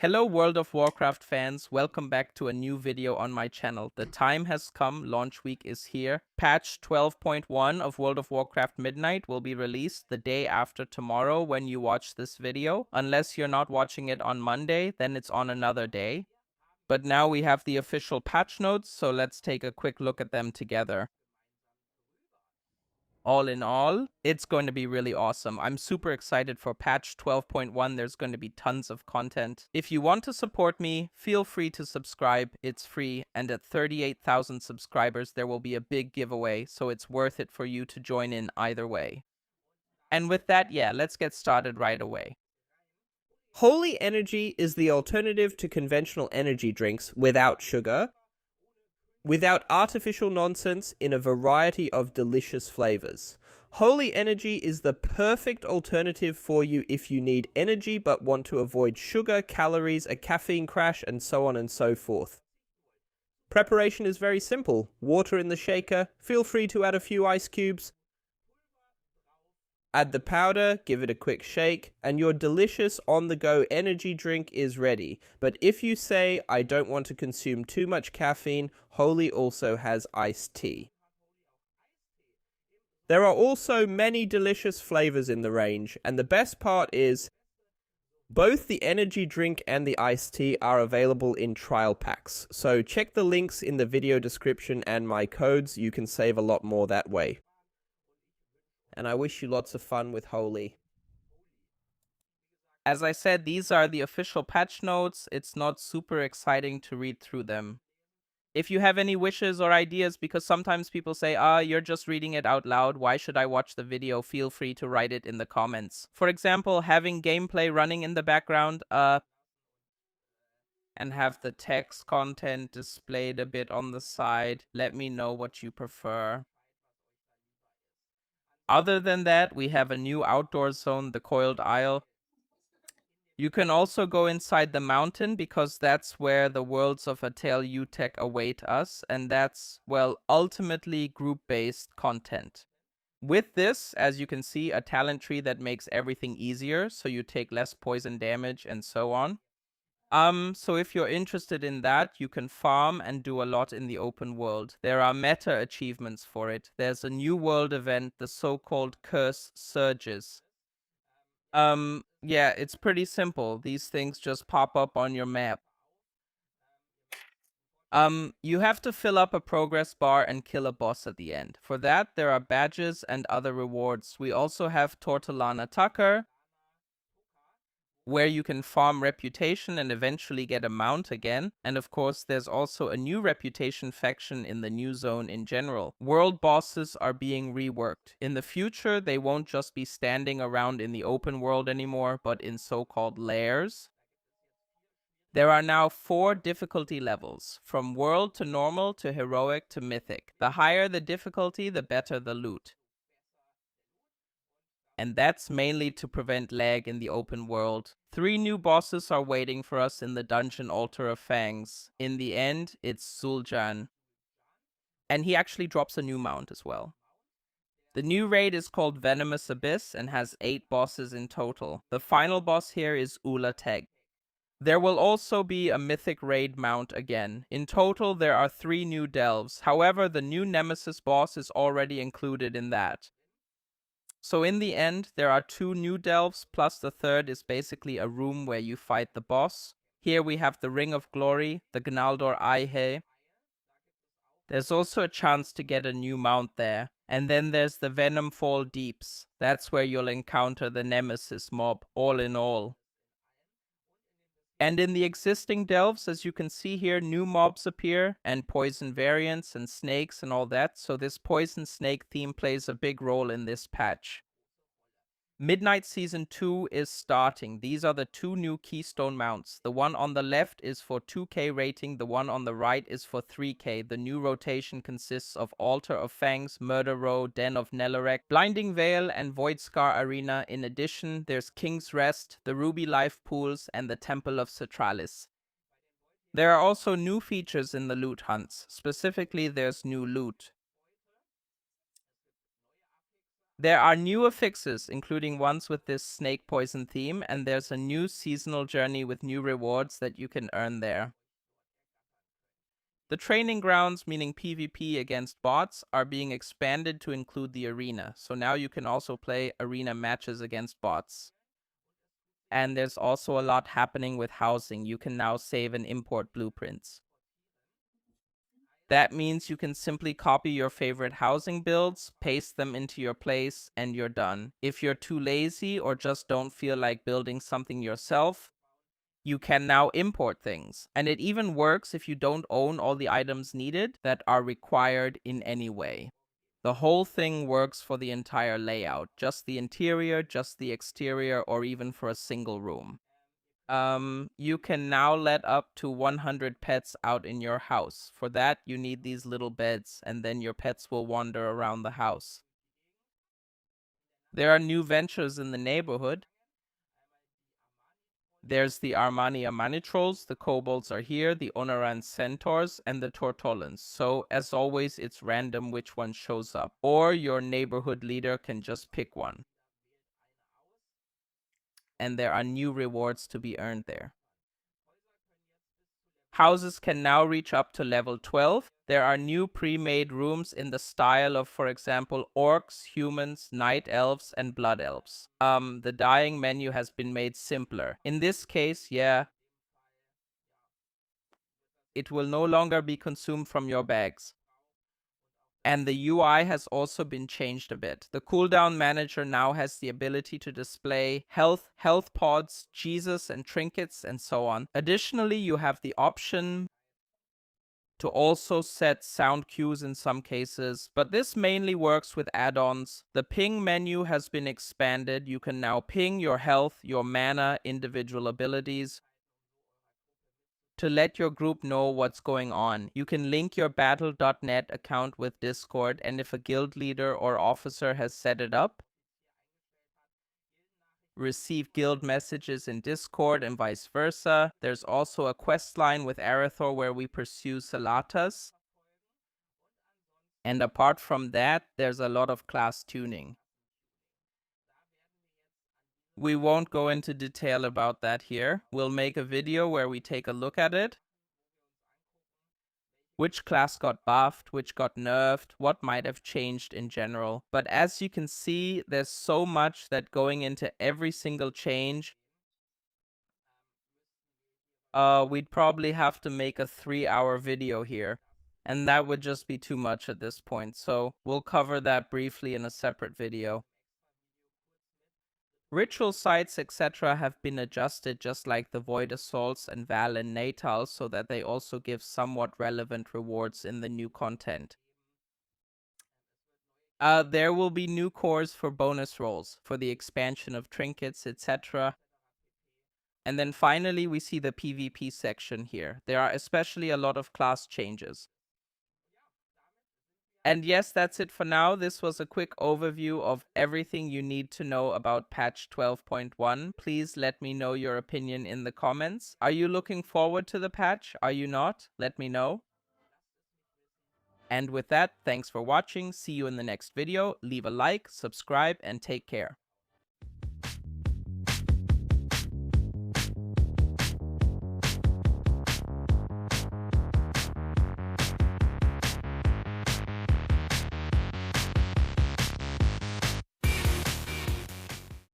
Hello World of Warcraft fans, welcome back to a new video on my channel. The time has come, launch week is here. Patch 12.1 of World of Warcraft Midnight will be released the day after tomorrow when you watch this video. Unless you're not watching it on Monday, then it's on another day. But now we have the official patch notes, so let's take a quick look at them together. All in all, it's going to be really awesome. I'm super excited for patch 12.1. There's going to be tons of content. If you want to support me, feel free to subscribe. It's free, and at 38,000 subscribers, there will be a big giveaway, so it's worth it for you to join in either way. And with that, yeah, let's get started right away. Holy Energy is the alternative to conventional energy drinks without sugar, without artificial nonsense, in a variety of delicious flavors. Holy Energy is the perfect alternative for you if you need energy but want to avoid sugar, calories, a caffeine crash, and so on and so forth. Preparation is very simple. Water in the shaker, feel free to add a few ice cubes, add the powder, give it a quick shake, and your delicious on-the-go energy drink is ready. But if you say, I don't want to consume too much caffeine, Holy also has iced tea. There are also many delicious flavors in the range, and the best part is, both the energy drink and the iced tea are available in trial packs. So check the links in the video description and my codes, you can save a lot more that way. And I wish you lots of fun with Holy. As I said, these are the official patch notes. It's not super exciting to read through them. If you have any wishes or ideas, because sometimes people say, you're just reading it out loud, why should I watch the video? Feel free to write it in the comments. For example, having gameplay running in the background, and have the text content displayed a bit on the side. Let me know what you prefer. Other than that, we have a new outdoor zone, the Coiled Isle. You can also go inside the mountain because that's where the worlds of Atel UTech await us, and that's, well, ultimately group-based content. With this, as you can see, a talent tree that makes everything easier, so you take less poison damage and so on. So if you're interested in that, you can farm and do a lot in the open world. There are meta achievements for it. There's a new world event, the so-called Curse Surges. Yeah, it's pretty simple. These things just pop up on your map. You have to fill up a progress bar and kill a boss at the end. For that, there are badges and other rewards. We also have Tortolana Tucker, where you can farm reputation and eventually get a mount again. And of course, there's also a new reputation faction in the new zone in general. World bosses are being reworked. In the future, they won't just be standing around in the open world anymore, but in so-called lairs. There are now 4 difficulty levels, from world to normal to heroic to mythic. The higher the difficulty, the better the loot. And that's mainly to prevent lag in the open world. 3 new bosses are waiting for us in the dungeon Altar of Fangs. In the end, it's Zul'Jan. And he actually drops a new mount as well. The new raid is called Venomous Abyss and has 8 bosses in total. The final boss here is Ula Teg. There will also be a mythic raid mount again. In total, there are 3 new delves. However, the new Nemesis boss is already included in that. So in the end, there are 2 new delves, plus the third is basically a room where you fight the boss. Here we have the Ring of Glory, the Gnaldor Aihe. There's also a chance to get a new mount there. And then there's the Venomfall Deeps. That's where you'll encounter the Nemesis mob, all in all. And in the existing delves, as you can see here, new mobs appear, and poison variants and snakes and all that, so this poison snake theme plays a big role in this patch. Midnight Season 2 is starting. These are the 2 new keystone mounts. The one on the left is for 2k rating, the one on the right is for 3k. The new rotation consists of Altar of Fangs, Murder Row, Den of Nelarek, Blinding Veil, and Void Scar Arena. In addition, there's King's Rest, the Ruby Life Pools, and the Temple of Citralis. There are also new features in the loot hunts. Specifically, there's new loot. There are new affixes, including ones with this snake poison theme, and there's a new seasonal journey with new rewards that you can earn there. The training grounds, meaning PvP against bots, are being expanded to include the arena, so now you can also play arena matches against bots. And there's also a lot happening with housing. You can now save and import blueprints. That means you can simply copy your favorite housing builds, paste them into your place, and you're done. If you're too lazy or just don't feel like building something yourself, you can now import things. And it even works if you don't own all the items needed that are required in any way. The whole thing works for the entire layout, just the interior, just the exterior, or even for a single room. You can now let up to 100 pets out in your house. For that, you need these little beds, and then your pets will wander around the house. There are new ventures in the neighborhood. There's the Armani Trolls, the Kobolds are here, the Onoran Centaurs, and the Tortollans. So, as always, it's random which one shows up. Or your neighborhood leader can just pick one. And there are new rewards to be earned there. Houses can now reach up to level 12. There are new pre-made rooms in the style of, for example, orcs, humans, night elves, and blood elves. The dying menu has been made simpler. In this case, yeah, it will no longer be consumed from your bags. And the UI has also been changed a bit. The cooldown manager now has the ability to display health pods, Jesus, and trinkets, and so on. Additionally, you have the option to also set sound cues in some cases, but this mainly works with add-ons. The ping menu has been expanded. You can now ping your health, your mana, individual abilities to let your group know what's going on. You can link your battle.net account with Discord, and if a guild leader or officer has set it up, receive guild messages in Discord and vice versa. There's also a quest line with Arathor where we pursue Salatas. And apart from that, there's a lot of class tuning. We won't go into detail about that here. We'll make a video where we take a look at it. Which class got buffed, which got nerfed, what might have changed in general. But as you can see, there's so much that going into every single change, we'd probably have to make a 3-hour video here. And that would just be too much at this point, so we'll cover that briefly in a separate video. Ritual sites, etc. have been adjusted just like the Void Assaults and Val and Natal, so that they also give somewhat relevant rewards in the new content. There will be new cores for bonus rolls, for the expansion of trinkets, etc. And then finally, we see the PvP section here. There are especially a lot of class changes. And yes, that's it for now. This was a quick overview of everything you need to know about patch 12.1. Please let me know your opinion in the comments. Are you looking forward to the patch? Are you not? Let me know. And with that, thanks for watching. See you in the next video. Leave a like, subscribe, and take care.